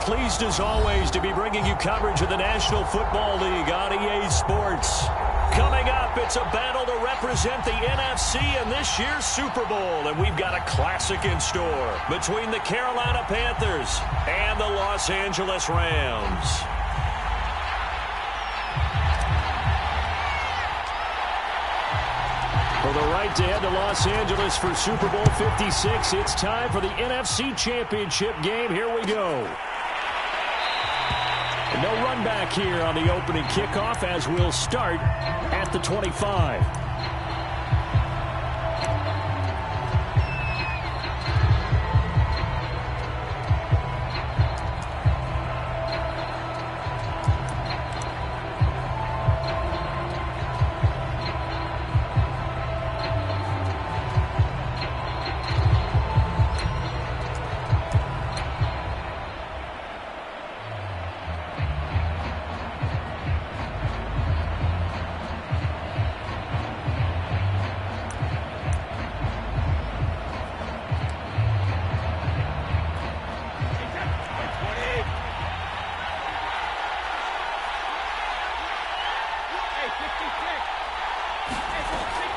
pleased as always to be bringing you coverage of the National Football League on EA Sports. Coming up, it's a battle to represent the NFC in this year's Super Bowl, and we've got a classic in store between the Carolina Panthers and the Los Angeles Rams. For the right to head to Los Angeles for Super Bowl 56, it's time for the NFC Championship game. Here we go. No run back here on the opening kickoff as we'll start at the 25.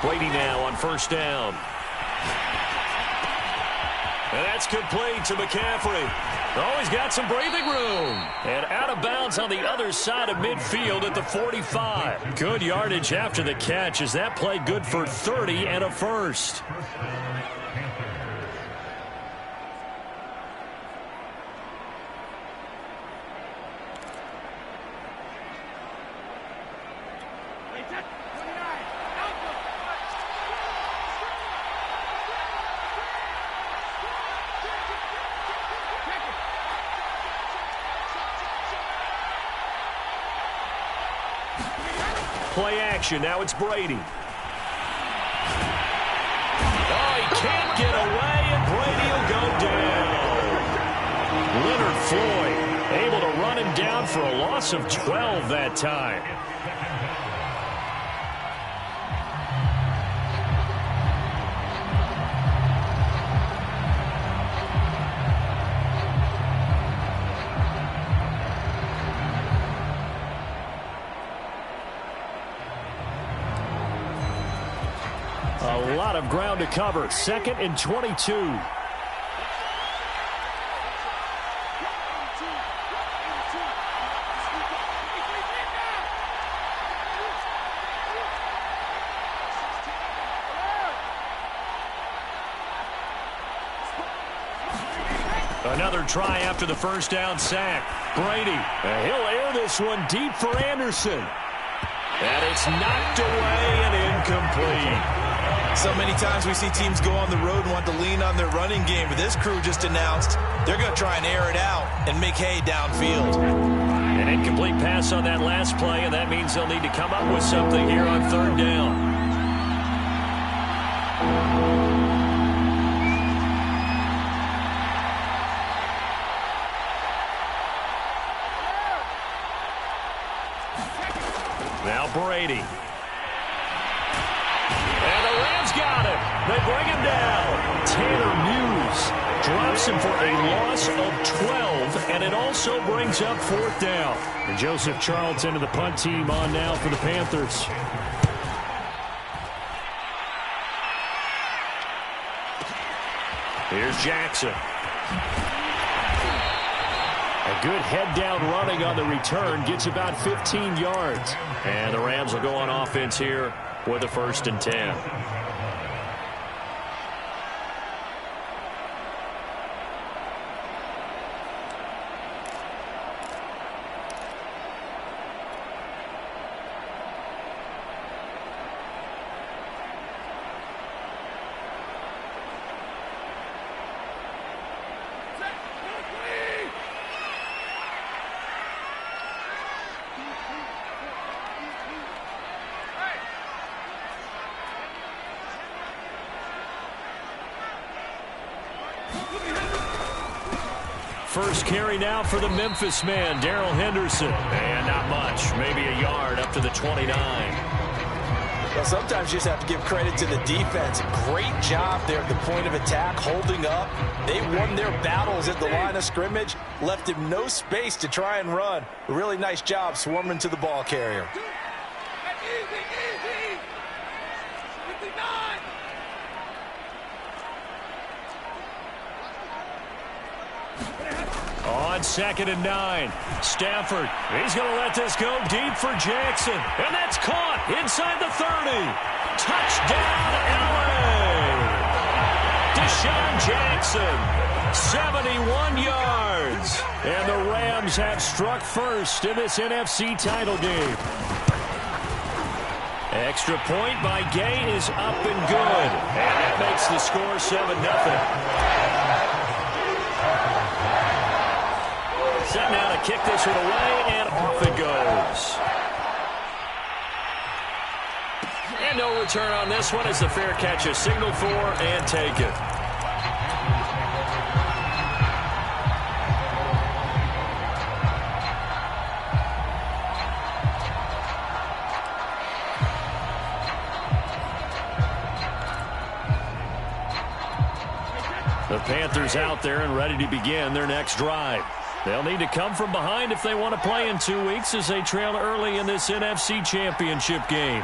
Brady now on first down. And that's complete to McCaffrey. Oh, he's got some breathing room. And out of bounds on the other side of midfield at the 45. Good yardage after the catch as that play good for 30 and a first. Play action. Now it's Brady. Oh, he can't get away, and Brady will go down. Leonard Floyd able to run him down for a loss of 12 that time. A lot of ground to cover. 2nd and 22. Another try after the first down sack. Brady, he'll air this one deep for Anderson. And it's knocked away and incomplete. So many times we see teams go on the road and want to lean on their running game, but this crew just announced they're going to try and air it out and make hay downfield. An incomplete pass on that last play, and that means they'll need to come up with something here on third down. Now Brady. Got him. They bring him down. Tanner Muse drops him for a loss of 12, and it also brings up fourth down. And Joseph Charlton and the punt team on now for the Panthers. Here's Jackson. A good head-down running on the return. Gets about 15 yards. And the Rams will go on offense here with a 1st and 10. First carry now for the Memphis man, Darrell Henderson. And not much, maybe a yard up to the 29. Well, sometimes you just have to give credit to the defense. Great job there at the point of attack, holding up. They won their battles at the line of scrimmage, left him no space to try and run. A really nice job swarming to the ball carrier. On 2nd and 9, Stafford, he's going to let this go deep for Jackson. And that's caught inside the 30. Touchdown, LA! Deshaun Jackson, 71 yards. And the Rams have struck first in this NFC title game. Extra point by Gay is up and good. And that makes the score 7-0. Set now to kick this one away, and off it goes. And no return on this one as the fair catch is signaled for and taken. The Panthers out there and ready to begin their next drive. They'll need to come from behind if they want to play in 2 weeks as they trail early in this NFC Championship game.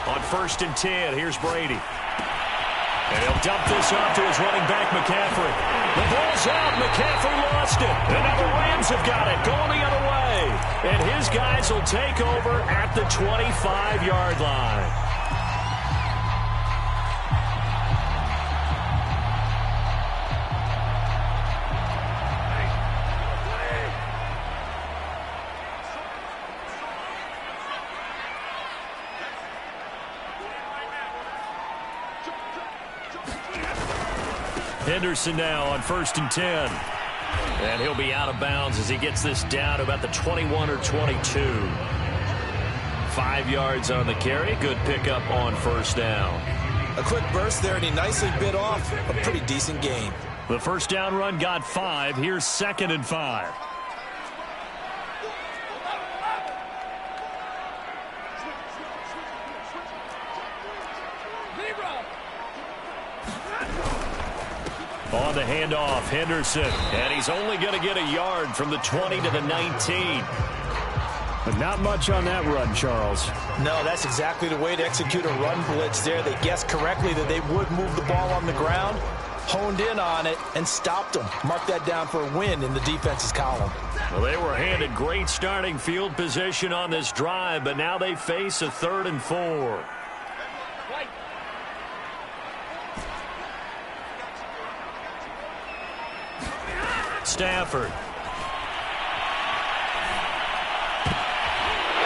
On 1st and 10, here's Brady. And he'll dump this off to his running back, McCaffrey. The ball's out. McCaffrey lost it. And now the Rams have got it going the other way. And his guys will take over at the 25-yard line. Henderson now on 1st and 10. And he'll be out of bounds as he gets this down to about the 21 or 22. 5 yards on the carry. Good pickup on 1st down. A quick burst there, and he nicely bit off a pretty decent gain. The 1st down run got 5. Here's 2nd and 5. On the handoff, Henderson. And he's only going to get a yard from the 20 to the 19. But not much on that run, Charles. No, that's exactly the way to execute a run blitz there. They guessed correctly that they would move the ball on the ground, honed in on it, and stopped them. Mark that down for a win in the defense's column. Well, they were handed great starting field position on this drive, but now they face a 3rd and 4. Stafford.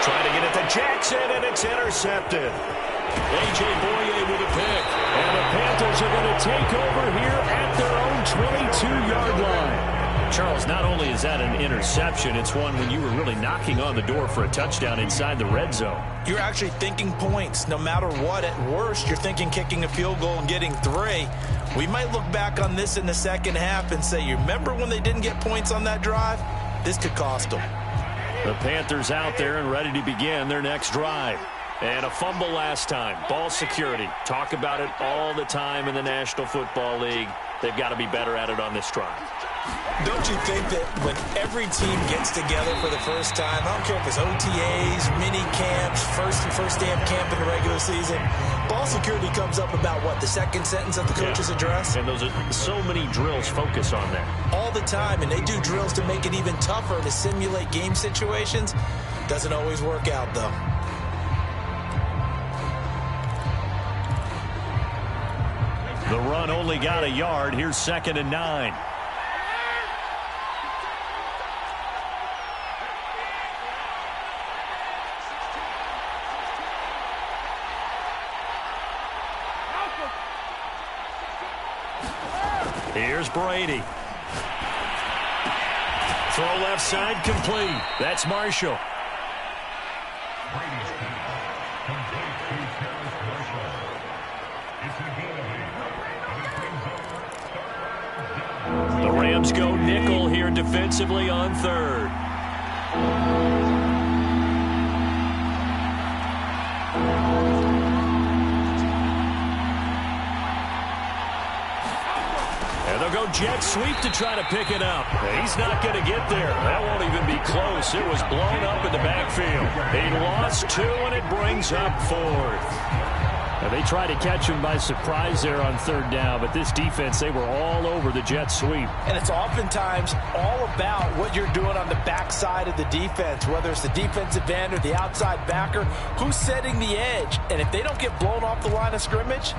Trying to get it to Jackson, and it's intercepted. A.J. Boye with a pick. And the Panthers are going to take over here at their own 22-yard line. Charles, not only is that an interception, it's one when you were really knocking on the door for a touchdown inside the red zone. You're actually thinking points. No matter what, at worst, you're thinking kicking a field goal and getting 3. We might look back on this in the second half and say, you remember when they didn't get points on that drive? This could cost them. The Panthers out there and ready to begin their next drive. And a fumble last time. Ball security. Talk about it all the time in the National Football League. They've got to be better at it on this drive. Don't you think that when every team gets together for the first time, I don't care if it's OTAs, mini camps, first day of camp in the regular season, ball security comes up about what, the second sentence of the coach's address? And those are so many drills focus on that. All the time, and they do drills to make it even tougher to simulate game situations. Doesn't always work out, though. The run only got a yard. Here's 2nd and 9. Here's Brady. Throw left side complete. That's Marshall. The Rams go nickel here defensively on 3rd. they'll go jet sweep to try to pick it up. He's not going to get there. That won't even be close. It was blown up in the backfield. He lost 2, and it brings up 4th. Now, they tried to catch him by surprise there on 3rd down, but this defense, they were all over the jet sweep. And it's oftentimes all about what you're doing on the backside of the defense, whether it's the defensive end or the outside backer, who's setting the edge. And if they don't get blown off the line of scrimmage,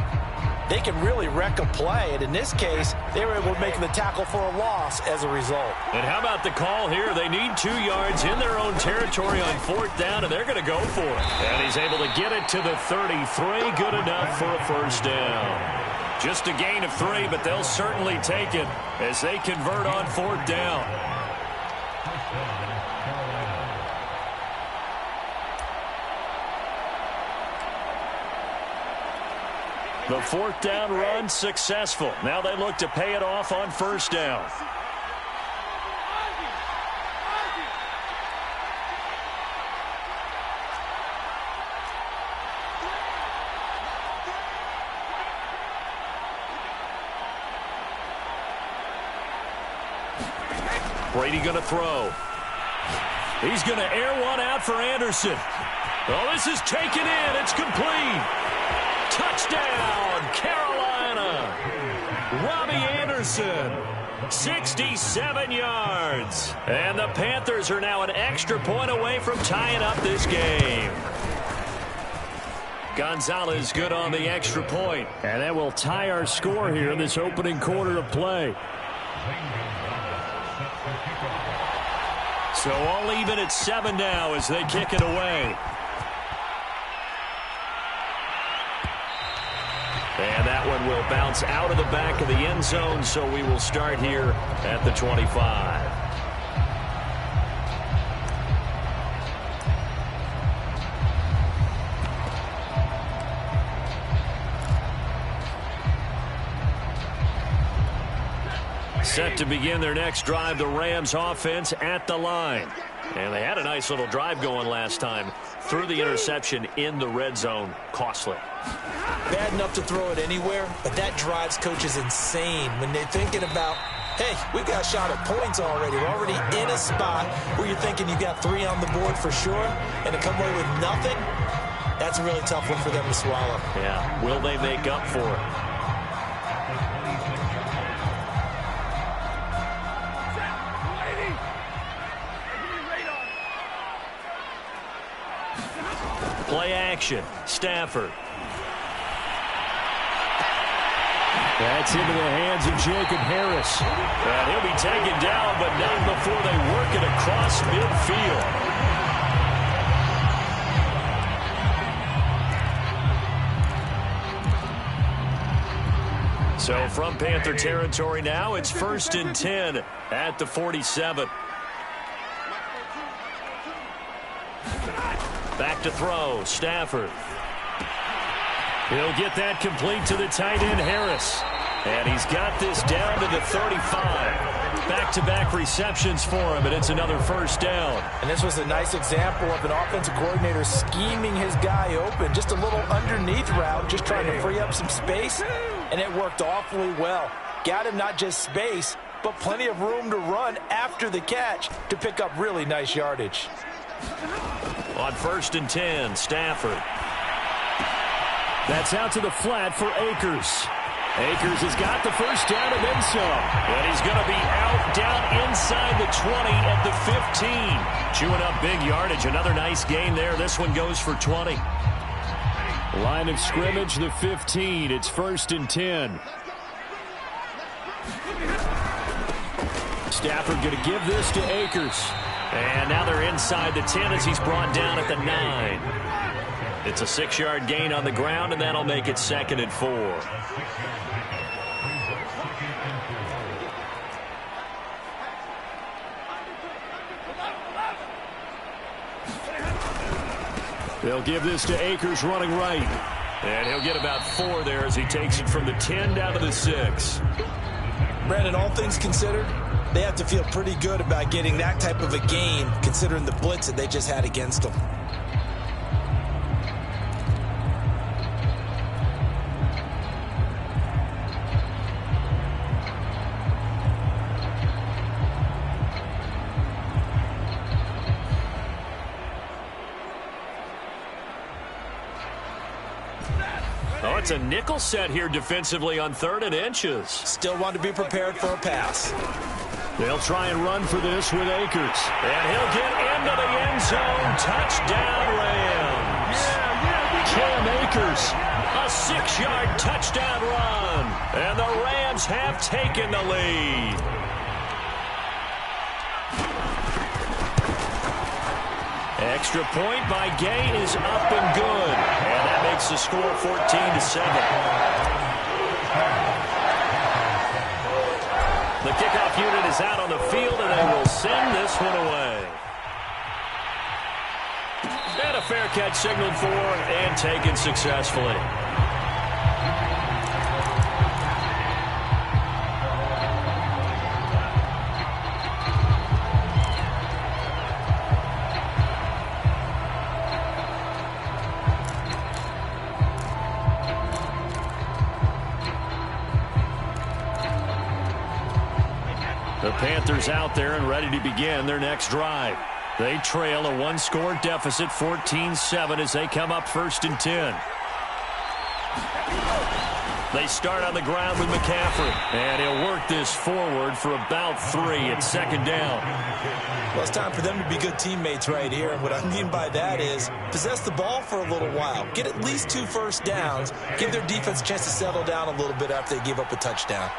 they can really wreck a play. And in this case, they were able to make the tackle for a loss as a result. And how about the call here? They need 2 yards in their own territory on 4th down, and they're going to go for it. And he's able to get it to the 33. Good enough for a 1st down. Just a gain of 3, but they'll certainly take it as they convert on 4th down. The 4th down run successful. Now they look to pay it off on 1st down. Brady going to throw. He's going to air one out for Anderson. Oh, this is taken in. It's complete. Touchdown, Carolina. Robbie Anderson, 67 yards. And the Panthers are now an extra point away from tying up this game. Gonzalez good on the extra point. And that will tie our score here in this opening quarter of play. So all even at 7 now as they kick it away. And that one will bounce out of the back of the end zone, so we will start here at the 25. Set to begin their next drive, the Rams offense at the line. And they had a nice little drive going last time. Threw the interception in the red zone. Costly. Bad enough to throw it anywhere, but that drives coaches insane when they're thinking about, hey, we've got a shot at points already. We're already in a spot where you're thinking you've got 3 on the board for sure, and to come away with nothing, that's a really tough one for them to swallow. Yeah, will they make up for it? Play action. Stafford. That's into the hands of Jacob Harris. And he'll be taken down, but not before they work it across midfield. So from Panther territory now, it's 1st and 10 at the 47. Back to throw, Stafford. He'll get that complete to the tight end, Harris. And he's got this down to the 35. Back-to-back receptions for him, and it's another 1st down. And this was a nice example of an offensive coordinator scheming his guy open. Just a little underneath route, just trying to free up some space, and it worked awfully well. Got him not just space, but plenty of room to run after the catch to pick up really nice yardage. On 1st and 10, Stafford. That's out to the flat for Akers. Akers has got the 1st down and then some. And he's going to be out down inside the 20 at the 15. Chewing up big yardage. Another nice gain there. This one goes for 20. Line of scrimmage, the 15. It's 1st and 10. Stafford going to give this to Akers. And now they're inside the 10 as he's brought down at the 9. It's a 6-yard gain on the ground, and that'll make it 2nd and 4. They'll give this to Akers running right. And he'll get about 4 there as he takes it from the 10 down to the 6. Brandon, all things considered, they have to feel pretty good about getting that type of a gain, considering the blitz that they just had against them. Oh, it's a nickel set here defensively on 3rd and inches. Still want to be prepared for a pass. They'll try and run for this with Akers. And he'll get into the end zone. Touchdown, Rams. Cam Akers, a 6-yard touchdown run. And the Rams have taken the lead. Extra point by Gay is up and good. And that makes the score 14-7. The kickoff unit is out on the field, and they will send this one away. And a fair catch signaled for and taken successfully. The Panthers out there and ready to begin their next drive. They trail a 1-score deficit, 14-7, as they come up 1st and 10. They start on the ground with McCaffrey, and he'll work this forward for about 3 at 2nd down. Well, it's time for them to be good teammates right here, and what I mean by that is possess the ball for a little while, get at least 2 first downs, give their defense a chance to settle down a little bit after they give up a touchdown.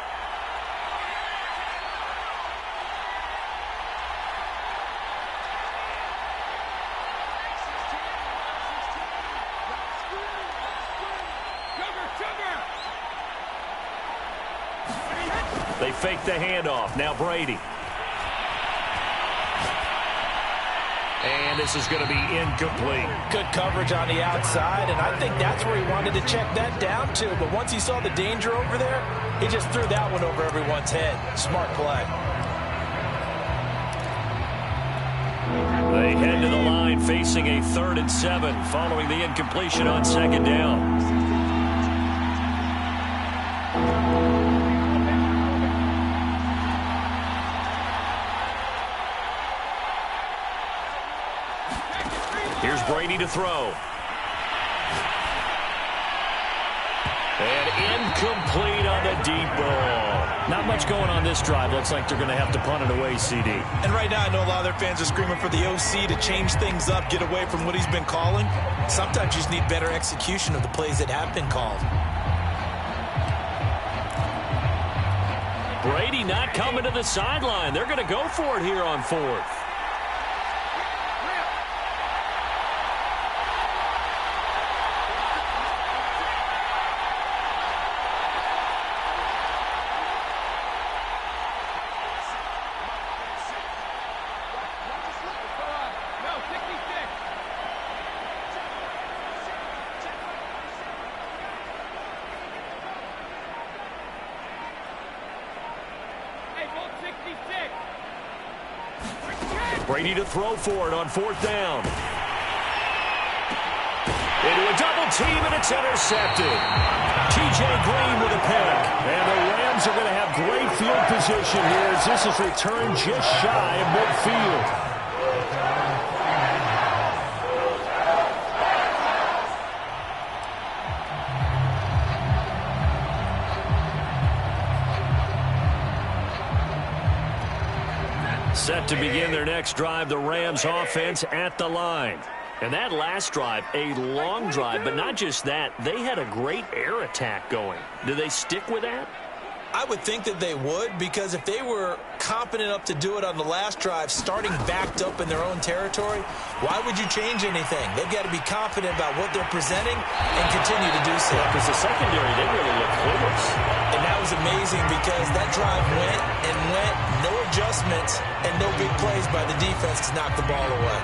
They fake the handoff. Now Brady. And this is going to be incomplete. Good coverage on the outside, and I think that's where he wanted to check that down to. But once he saw the danger over there, he just threw that one over everyone's head. Smart play. They head to the line facing a 3rd and 7 following the incompletion on 2nd down. Here's Brady to throw. And incomplete on the deep ball. Not much going on this drive. Looks like they're going to have to punt it away, CD. And right now, I know a lot of their fans are screaming for the OC to change things up, get away from what he's been calling. Sometimes you just need better execution of the plays that have been called. Brady not coming to the sideline. They're going to go for it here on 4th. Brady to throw for it on 4th down. Into a double team, and it's intercepted. T.J. Green with a pick. And the Rams are going to have great field position here as this is returned just shy of midfield. Set to begin their next drive, the Rams offense at the line. And that last drive, a long drive, but not just that, they had a great air attack going. Do they stick with that? I would think that they would, because if they were confident enough to do it on the last drive, starting backed up in their own territory, why would you change anything? They've got to be confident about what they're presenting and continue to do so. Because the secondary, they really look close. And that was amazing because that drive went and went, no adjustments, and no big plays by the defense to knock the ball away.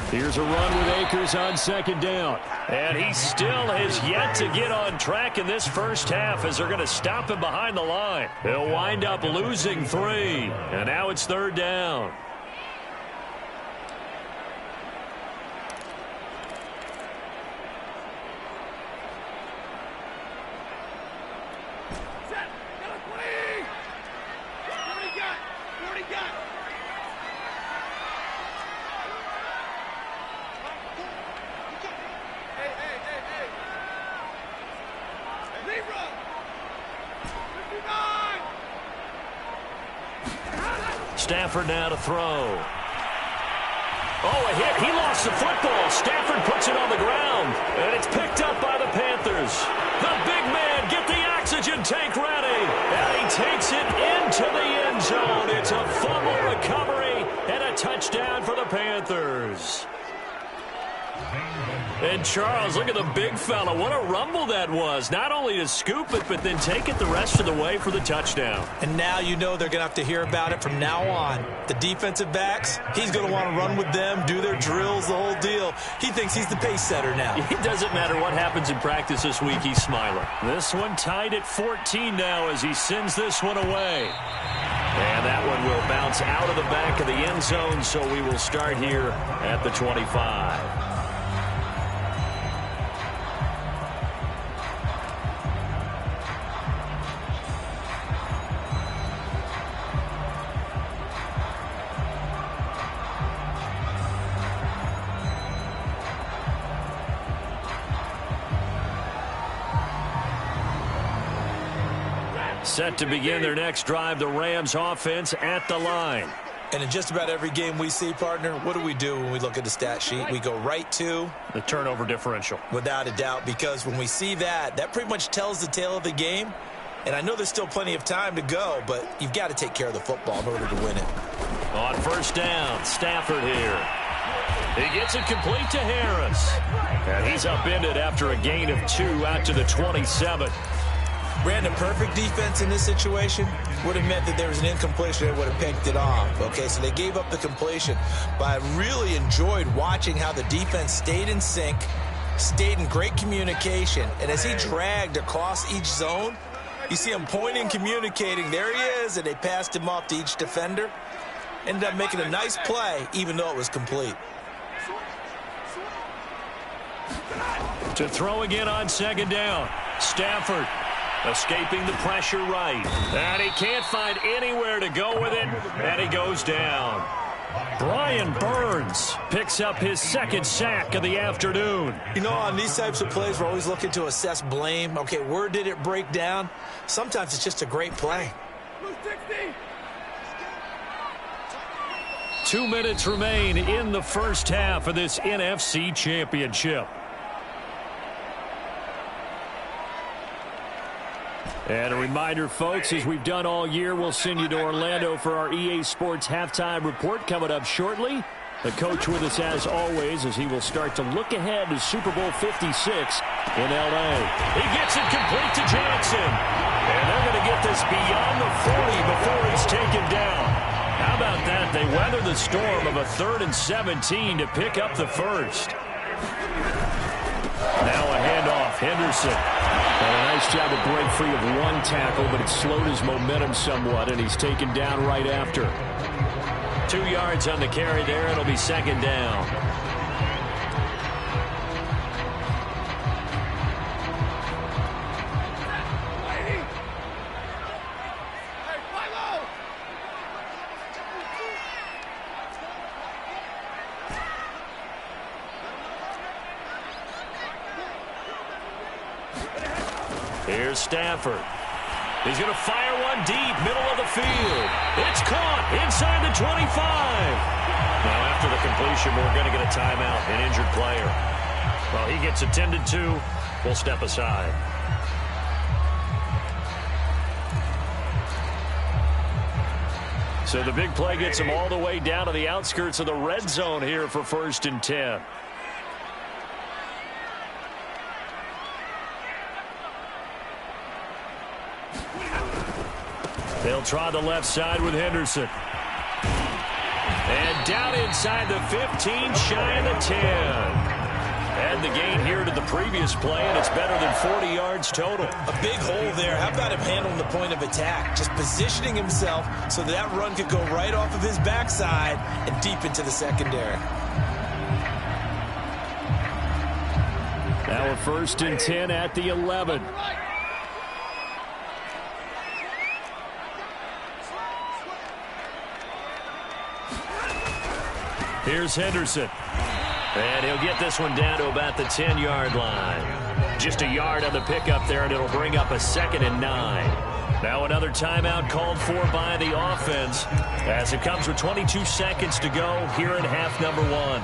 Here's a run with Akers on 2nd down. And he still has yet to get on track in this first half as they're going to stop him behind the line. They'll wind up losing 3. And now it's 3rd down. Stafford now to throw. Oh, a hit. He lost the football. Stafford puts it on the ground, and it's picked up by the Panthers. The big man, get the oxygen tank ready. And he takes it into the end zone. It's a fumble recovery and a touchdown for the Panthers. And Charles, look at the big fella. What a rumble that was. Not only to scoop it, but then take it the rest of the way for the touchdown. And now you know they're going to have to hear about it from now on. The defensive backs, he's going to want to run with them, do their drills, the whole deal. He thinks he's the pace setter now. It doesn't matter what happens in practice this week, he's smiling. This one tied at 14 now as he sends this one away. And that one will bounce out of the back of the end zone, so we will start here at the 25. Set to begin their next drive, the Rams offense at the line. And in just about every game we see, partner, what do we do when we look at the stat sheet? We go right to the turnover differential. Without a doubt, because when we see that, that pretty much tells the tale of the game. And I know there's still plenty of time to go, but you've got to take care of the football in order to win it. On first down, Stafford here. He gets it complete to Harris. And he's upended after a gain of 2 out to the 27. Brandon, perfect defense in this situation would have meant that there was an incompletion that would have picked it off. Okay, so they gave up the completion. But I really enjoyed watching how the defense stayed in sync, stayed in great communication. And as he dragged across each zone, you see him pointing, communicating. There he is, and they passed him off to each defender. Ended up making a nice play, even though it was complete. To throw again on second down. Stafford escaping the pressure right. And he can't find anywhere to go with it. And he goes down. Brian Burns picks up his second sack of the afternoon. You know, on these types of plays, we're always looking to assess blame. Okay, where did it break down? Sometimes it's just a great play. 2 minutes remain in the first half of this NFC Championship. And a reminder, folks, as we've done all year, we'll send you to Orlando for our EA Sports halftime report coming up shortly. The coach with us as always as he will start to look ahead to Super Bowl 56 in L.A. He gets it complete to Johnson. And they're going to get this beyond the 40 before he's taken down. How about that? They weather the storm of a 3rd and 17 to pick up the first. Now a handoff, Henderson. And a nice job to break free of one tackle, but it slowed his momentum somewhat, and he's taken down right after. 2 yards on the carry there. It'll be second down. Here's Stafford. He's going to fire one deep, middle of the field. It's caught inside the 25. Now, after the completion, we're going to get a timeout, an injured player. Well, he gets attended to. We'll step aside. So the big play gets him all the way down to the outskirts of the red zone here for 1st and 10. They'll try the left side with Henderson. And down inside the 15, shy of the 10. And the gain here to the previous play, and it's better than 40 yards total. A big hole there. How about him handling the point of attack? Just positioning himself so that run could go right off of his backside and deep into the secondary. Now a 1st and 10 at the 11. Here's Henderson. And he'll get this one down to about the 10-yard line. Just a yard on the pickup there, and it'll bring up a 2nd and 9. Now another timeout called for by the offense as it comes with 22 seconds to go here in half number one.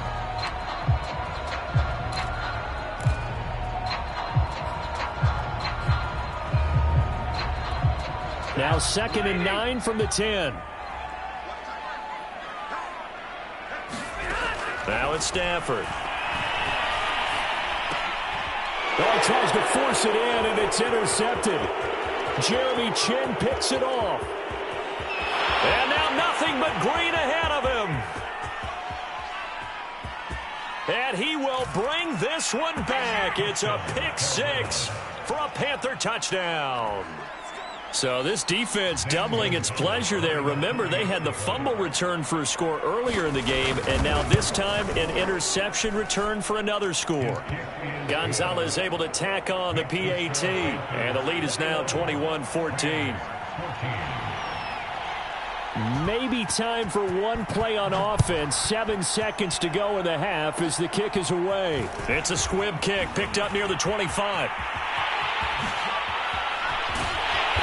Now 2nd and 9 from the 10. Now it's Stafford. Well, he tries to force it in, and it's intercepted. Jeremy Chin picks it off. And now nothing but green ahead of him. And he will bring this one back. It's a pick six for a Panther touchdown. So this defense doubling its pleasure there. Remember, they had the fumble return for a score earlier in the game, and now this time an interception return for another score. Gonzalez able to tack on the PAT, and the lead is now 21-14. Maybe time for one play on offense. 7 seconds to go in the half as the kick is away. It's a squib kick picked up near the 25.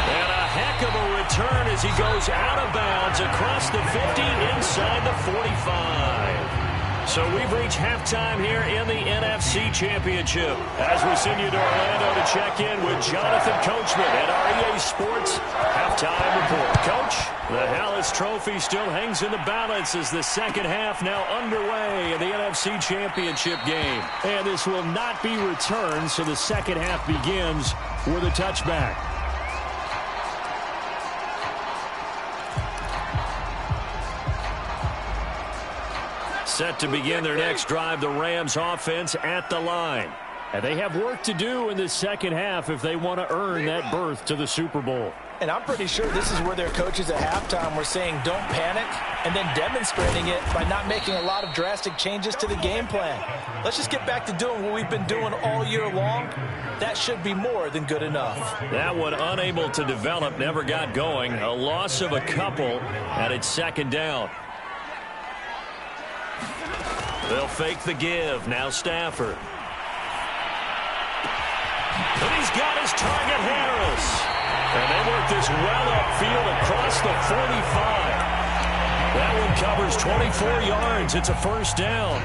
And a heck of a return as he goes out of bounds across the 50 inside the 45. So we've reached halftime here in the NFC Championship as we send you to Orlando to check in with Jonathan Coachman at our EA Sports Halftime Report. Coach, the Hallis Trophy still hangs in the balance as the second half now underway in the NFC Championship game. And this will not be returned, so the second half begins with a touchback. Set to begin their next drive, the Rams offense at the line. And they have work to do in the second half if they want to earn that berth to the Super Bowl. And I'm pretty sure this is where their coaches at halftime were saying don't panic, and then demonstrating it by not making a lot of drastic changes to the game plan. Let's just get back to doing what we've been doing all year long. That should be more than good enough. That one unable to develop, never got going. A loss of a couple, and it's second down. They'll fake the give. Now Stafford. And he's got his target, Harris. And they work this well upfield across the 45. That one covers 24 yards. It's a first down.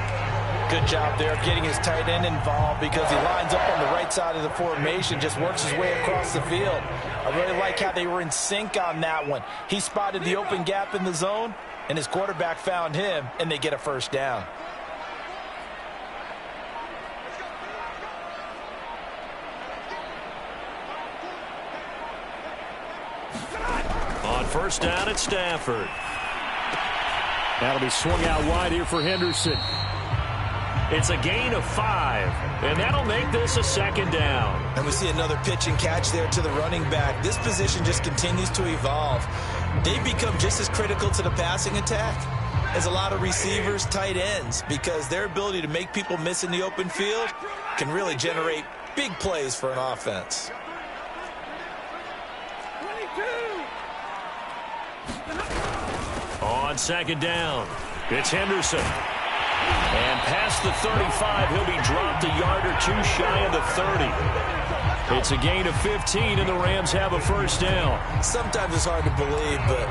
Good job there getting his tight end involved because he lines up on the right side of the formation, just works his way across the field. I really like how they were in sync on that one. He spotted the open gap in the zone, and his quarterback found him, and they get a first down. On first down, it's Stafford. That'll be swung out wide here for Henderson. It's a gain of 5, and that'll make this a second down. And we see another pitch and catch there to the running back. This position just continues to evolve. They've become just as critical to the passing attack as a lot of receivers, tight ends, because their ability to make people miss in the open field can really generate big plays for an offense. On second down, it's Henderson. And past the 35, he'll be dropped a yard or two shy of the 30. It's a gain of 15, and the Rams have a first down. Sometimes it's hard to believe, but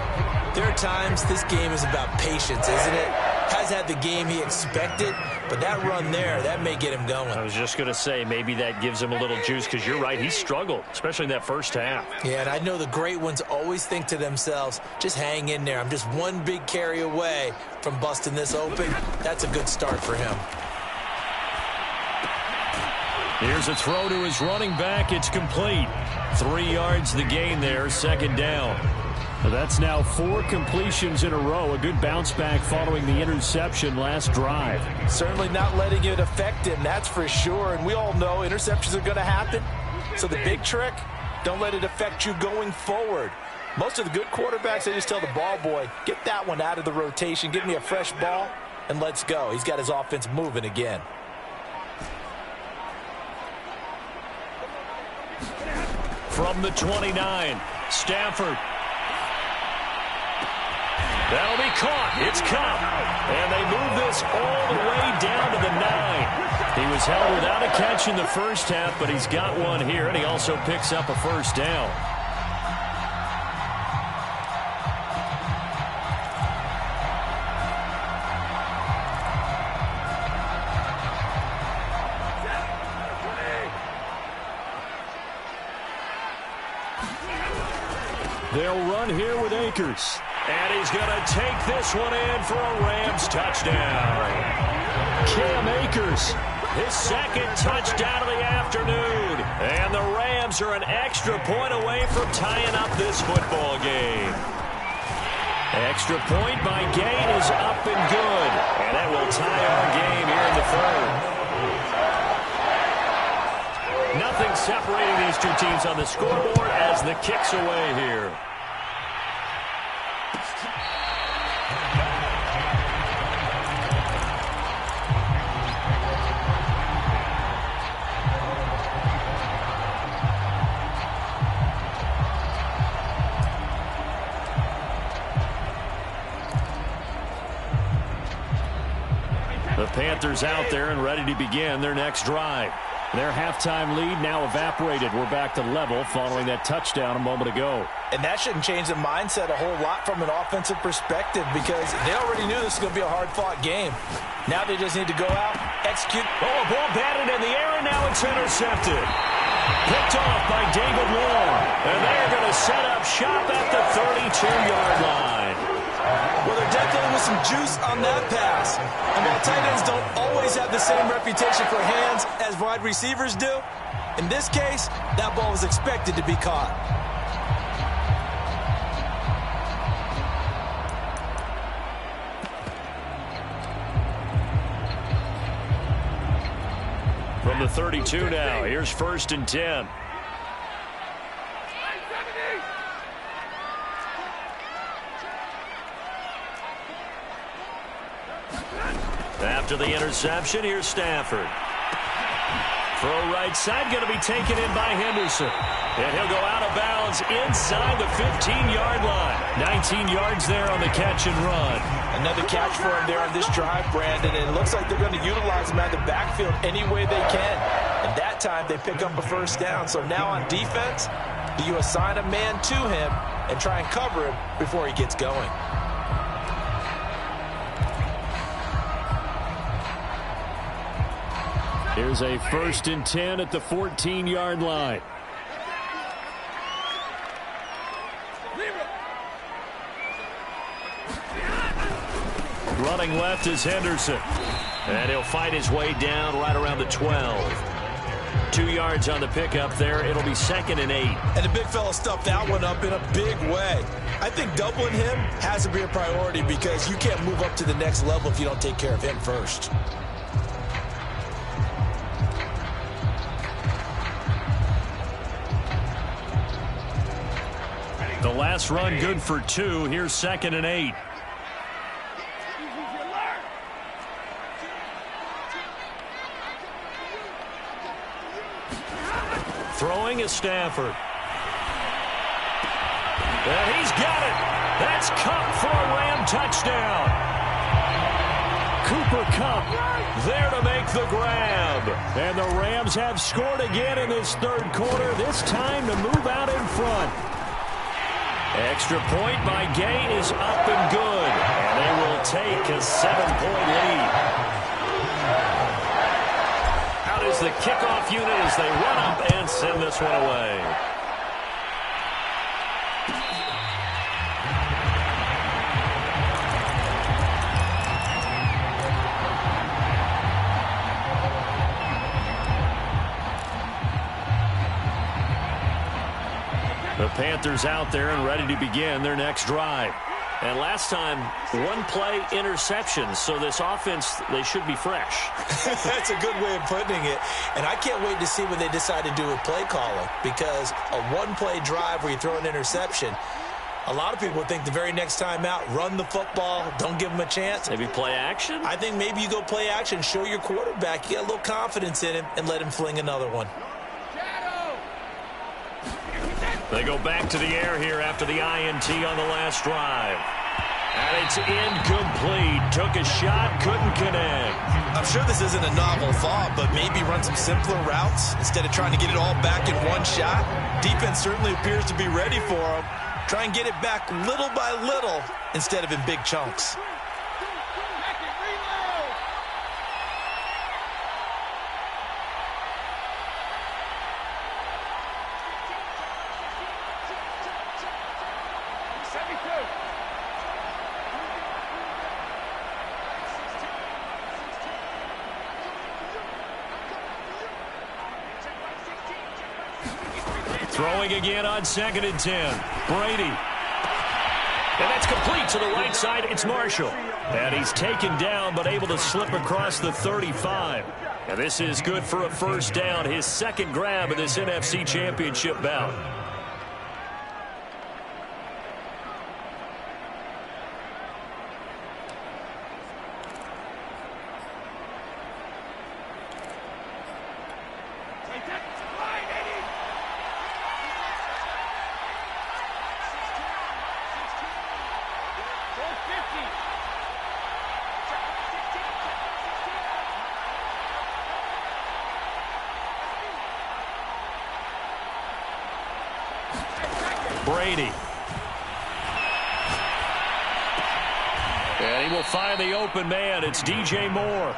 there are times this game is about patience, isn't it? Has had the game he expected, but that run there, that may get him going. I was just going to say, maybe that gives him a little juice, because you're right, he struggled, especially in that first half. Yeah, and I know the great ones always think to themselves, just hang in there. I'm just one big carry away from busting this open. That's a good start for him. Here's a throw to his running back. It's complete. 3 yards the gain there, second down. Well, that's now 4 completions in a row. A good bounce back following the interception last drive. Certainly not letting it affect him, that's for sure. And we all know interceptions are going to happen. So the big trick, don't let it affect you going forward. Most of the good quarterbacks, they just tell the ball boy, get that one out of the rotation, give me a fresh ball, and let's go. He's got his offense moving again. From the 29, Stafford. That'll be caught. It's caught. And they move this all the way down to the 9. He was held without a catch in the first half, but he's got one here, and he also picks up a first down. They'll run here with Akers. And he's going to take this one in for a Rams touchdown. Cam Akers. His second touchdown of the afternoon. And the Rams are an extra point away from tying up this football game. Extra point by Gain is up and good. And that will tie our game here in the third. Nothing separating these two teams on the scoreboard as the kick's away here. The Panthers out there and ready to begin their next drive. Their halftime lead now evaporated. We're back to level following that touchdown a moment ago. And that shouldn't change the mindset a whole lot from an offensive perspective because they already knew this was going to be a hard-fought game. Now they just need to go out, execute. Oh, a ball batted in the air, and now it's intercepted. Picked off by David Long. And they're going to set up shop at the 32-yard line. Well, there definitely was some juice on that pass. And while tight ends don't always have the same reputation for hands as wide receivers do, in this case, that ball was expected to be caught. From the 32 now, here's 1st and 10. After the interception, here's Stafford. Throw right side, going to be taken in by Henderson. And he'll go out of bounds inside the 15-yard line. 19 yards there on the catch and run. Another catch for him there on this drive, Brandon. And it looks like they're going to utilize him out of the backfield any way they can. And that time, they pick up a first down. So now on defense, do you assign a man to him and try and cover him before he gets going? Here's a 1st and 10 at the 14-yard line. Running left is Henderson. And he'll fight his way down right around the 12. 2 yards on the pickup there. It'll be 2nd and 8. And the big fella stuffed that one up in a big way. I think doubling him has to be a priority because you can't move up to the next level if you don't take care of him first. The last run good for 2. Here's 2nd and 8. Throwing is Stafford. And he's got it. That's Kupp for a Ram touchdown. Cooper Kupp there to make the grab. And the Rams have scored again in this third quarter. This time to move out in front. Extra point by Gain is up and good. And they will take a 7-point lead. Out is the kickoff unit as they run up and send this one away. The Panthers out there and ready to begin their next drive. And last time, one-play interception, so this offense, they should be fresh. That's a good way of putting it. And I can't wait to see what they decide to do with play calling, because a one-play drive where you throw an interception, a lot of people think the very next time out, run the football, don't give them a chance. Maybe play action? I think maybe you go play action, show your quarterback, you got a little confidence in him, and let him fling another one. They go back to the air here after the INT on the last drive. And it's incomplete. Took a shot, couldn't connect. I'm sure this isn't a novel thought, but maybe run some simpler routes instead of trying to get it all back in one shot. Defense certainly appears to be ready for him. Try and get it back little by little instead of in big chunks. Throwing again on 2nd and 10. Brady. And that's complete to the right side. It's Marshall. And he's taken down but able to slip across the 35. And this is good for a first down. His second grab of this NFC Championship bout. Brady. And he will find the open man. It's DJ Moore.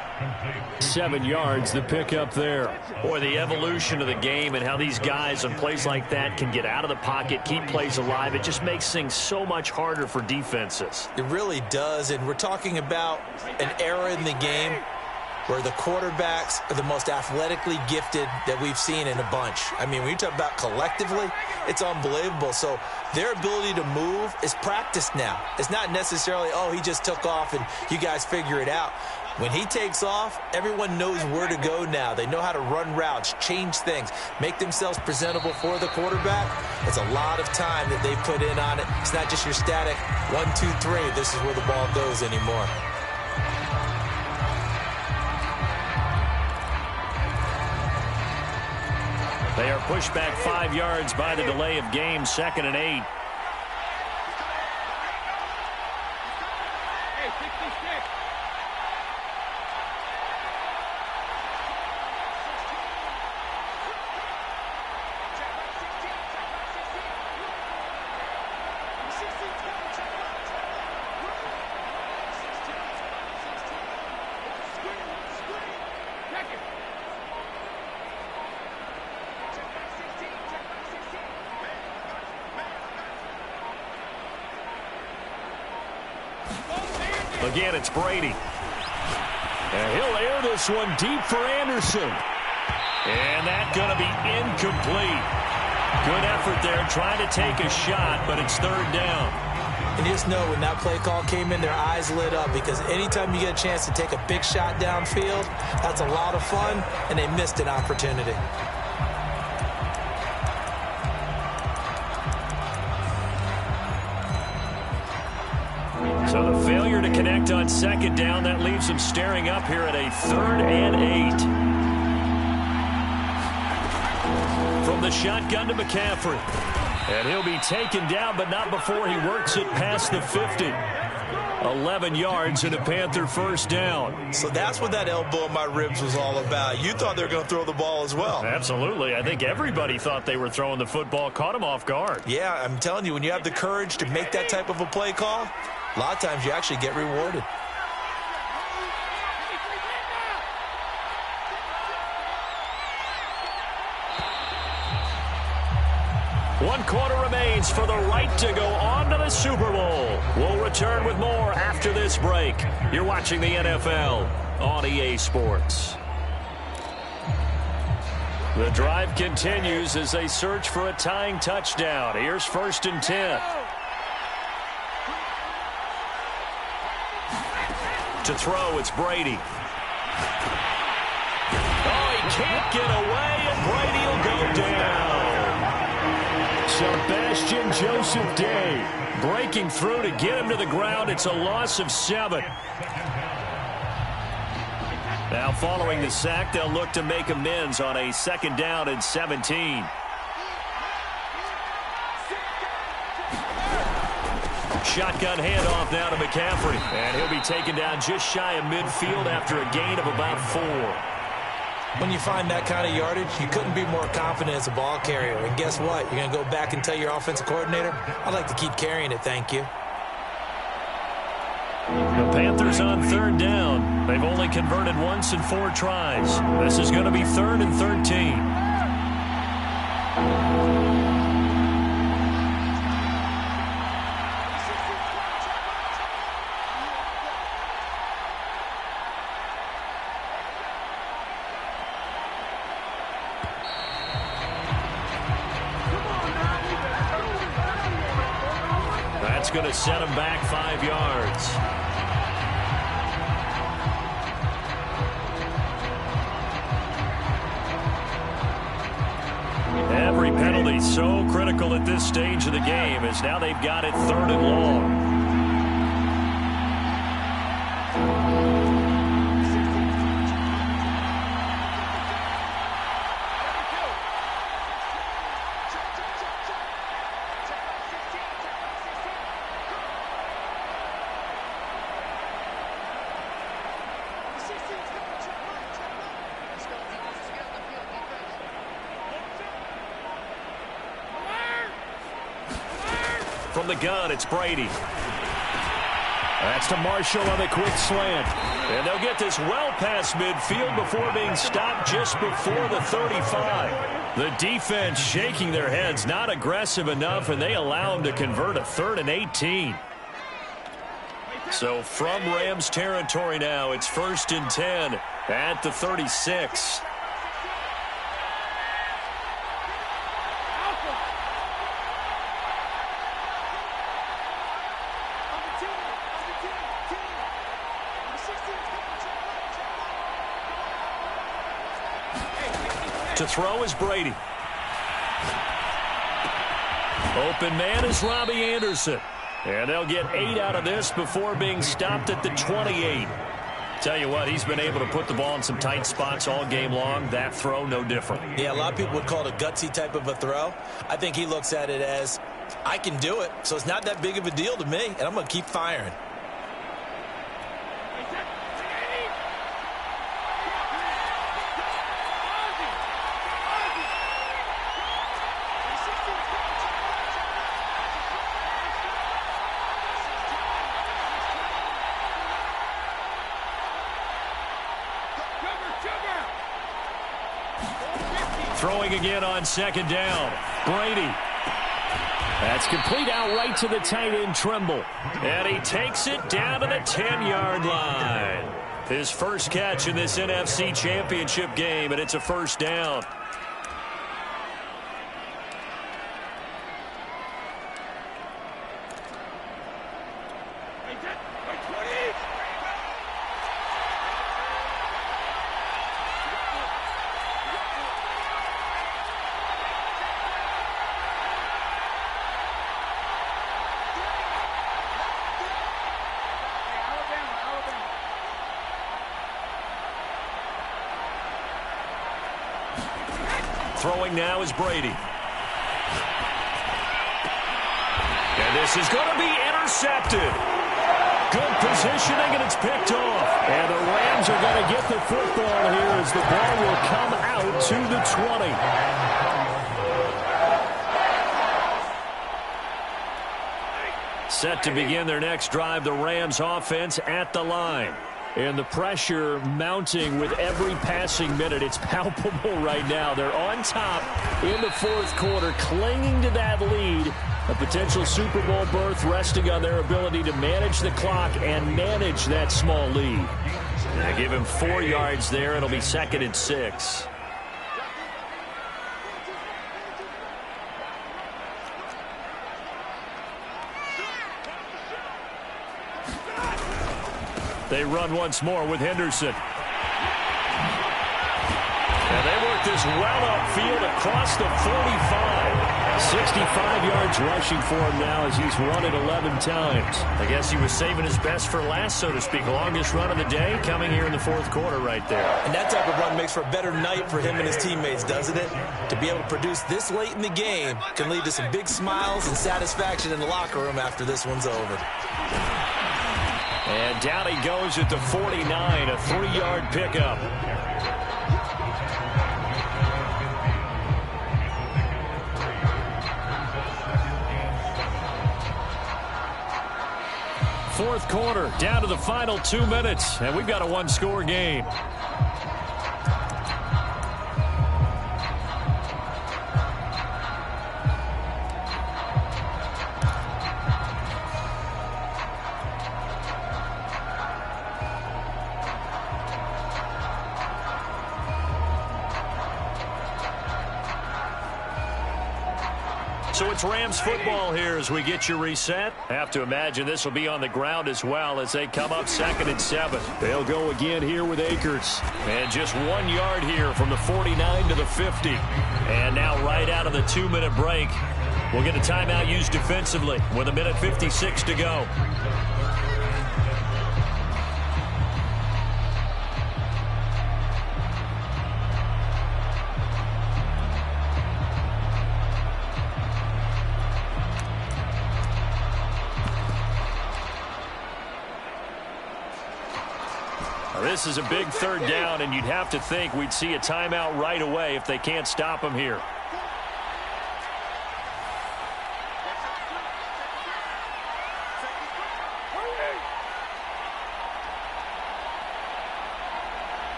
7 yards, the pickup there. Boy, the evolution of the game and how these guys on plays like that can get out of the pocket, keep plays alive. It just makes things so much harder for defenses. It really does, and we're talking about an era in the game where the quarterbacks are the most athletically gifted that we've seen in a bunch. I mean, when you talk about collectively, it's unbelievable. So their ability to move is practiced now. It's not necessarily, oh, he just took off and you guys figure it out. When he takes off, everyone knows where to go now. They know how to run routes, change things, make themselves presentable for the quarterback. It's a lot of time that they put in on it. It's not just your static 1, 2, 3. This is where the ball goes anymore. They are pushed back 5 yards by the delay of game, 2nd and 8. Again, it's Brady. And he'll air this one deep for Anderson. And that's going to be incomplete. Good effort there trying to take a shot, but it's 3rd down. And just know when that play call came in, their eyes lit up, because anytime you get a chance to take a big shot downfield, that's a lot of fun, and they missed an opportunity. So the failure to connect on 2nd down, that leaves them staring up here at a 3rd and 8. From the shotgun to McCaffrey. And he'll be taken down, but not before he works it past the 50. 11 yards and a Panther first down. So that's what that elbow in my ribs was all about. You thought they were going to throw the ball as well. Absolutely. I think everybody thought they were throwing the football, caught him off guard. Yeah, I'm telling you, when you have the courage to make that type of a play call, a lot of times you actually get rewarded. One quarter remains for the right to go on to the Super Bowl. We'll return with more after this break. You're watching the NFL on EA Sports. The drive continues as they search for a tying touchdown. Here's 1st and 10. To throw, it's Brady. Oh, he can't get away, and Brady will go down. Sebastian Joseph Day breaking through to get him to the ground. It's a loss of 7. Now following the sack, they'll look to make amends on a 2nd down and 17. Shotgun handoff now to McCaffrey. And he'll be taken down just shy of midfield after a gain of about 4. When you find that kind of yardage, you couldn't be more confident as a ball carrier. And guess what? You're going to go back and tell your offensive coordinator, I'd like to keep carrying it, thank you. The Panthers on 3rd down. They've only converted once in 4 tries. This is going to be 3rd and 13. That's going to set him back 5 yards. Every penalty so critical at this stage of the game as now they've got it 3rd and long. From the gun, it's Brady. That's to Marshall on the quick slant. And they'll get this well past midfield before being stopped just before the 35. The defense shaking their heads, not aggressive enough, and they allow them to convert a 3rd and 18. So from Rams territory now, it's 1st and 10 at the 36. To throw is Brady. Open man is Robbie Anderson. And they'll get 8 out of this before being stopped at the 28. Tell you what, he's been able to put the ball in some tight spots all game long. That throw, no different. Yeah, a lot of people would call it a gutsy type of a throw. I think he looks at it as, I can do it, so it's not that big of a deal to me, and I'm going to keep firing. Throwing again on 2nd down. Brady. That's complete out right to the tight end, Trimble. And he takes it down to the 10-yard line. His first catch in this NFC Championship game, and it's a 1st down. Throwing now is Brady. And this is going to be intercepted. Good positioning, and it's picked off. And the Rams are going to get the football here as the ball will come out to the 20. Set to begin their next drive, the Rams offense at the line. And the pressure mounting with every passing minute. It's palpable right now. They're on top in the 4th quarter, clinging to that lead. A potential Super Bowl berth resting on their ability to manage the clock and manage that small lead. They give him 4 yards there. It'll be 2nd and 6. They run once more with Henderson. And they work this well upfield across the 45. 65 yards rushing for him now as he's run it 11 times. I guess he was saving his best for last, so to speak. Longest run of the day coming here in the 4th quarter right there. And that type of run makes for a better night for him and his teammates, doesn't it? To be able to produce this late in the game can lead to some big smiles and satisfaction in the locker room after this one's over. And down he goes at the 49, a 3-yard pickup. Fourth quarter, down to the final 2 minutes, and we've got a 1-score game. So it's Rams football here as we get you reset. Have to imagine this will be on the ground as well as they come up 2nd and 7. They'll go again here with Akers. And just 1 yard here from the 49 to the 50. And now right out of the 2-minute break, we'll get a timeout used defensively with 1:56 to go. This is a big 3rd down, and you'd have to think we'd see a timeout right away if they can't stop him here.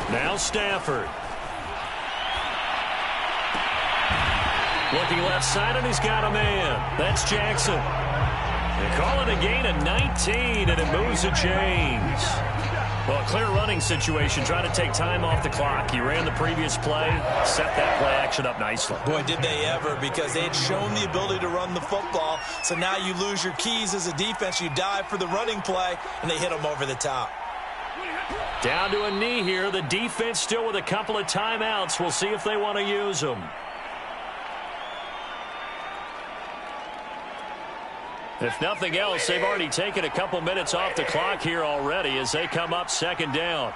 Now Stafford. Looking left side, and he's got a man. That's Jackson. They call it a gain of 19, and it moves the chains. Well, a clear running situation, trying to take time off the clock. He ran the previous play, set that play action up nicely. Boy, did they ever, because they had shown the ability to run the football. So now you lose your keys as a defense. You dive for the running play, and they hit them over the top. Down to a knee here. The defense still with a couple of timeouts. We'll see if they want to use them. If nothing else, they've already taken a couple minutes off the clock here already as they come up 2nd down.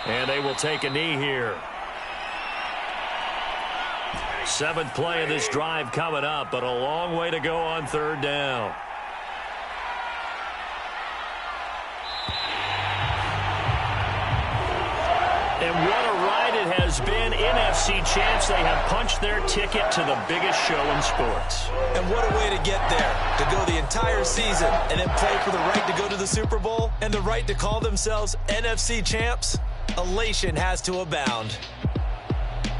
And they will take a knee here. 7th play of this drive coming up, but a long way to go on 3rd down. And what a ride it has been. NFC champs, they have punched their ticket to the biggest show in sports. And what a way to get there, to go the entire season and then play for the right to go to the Super Bowl and the right to call themselves NFC champs. Elation has to abound.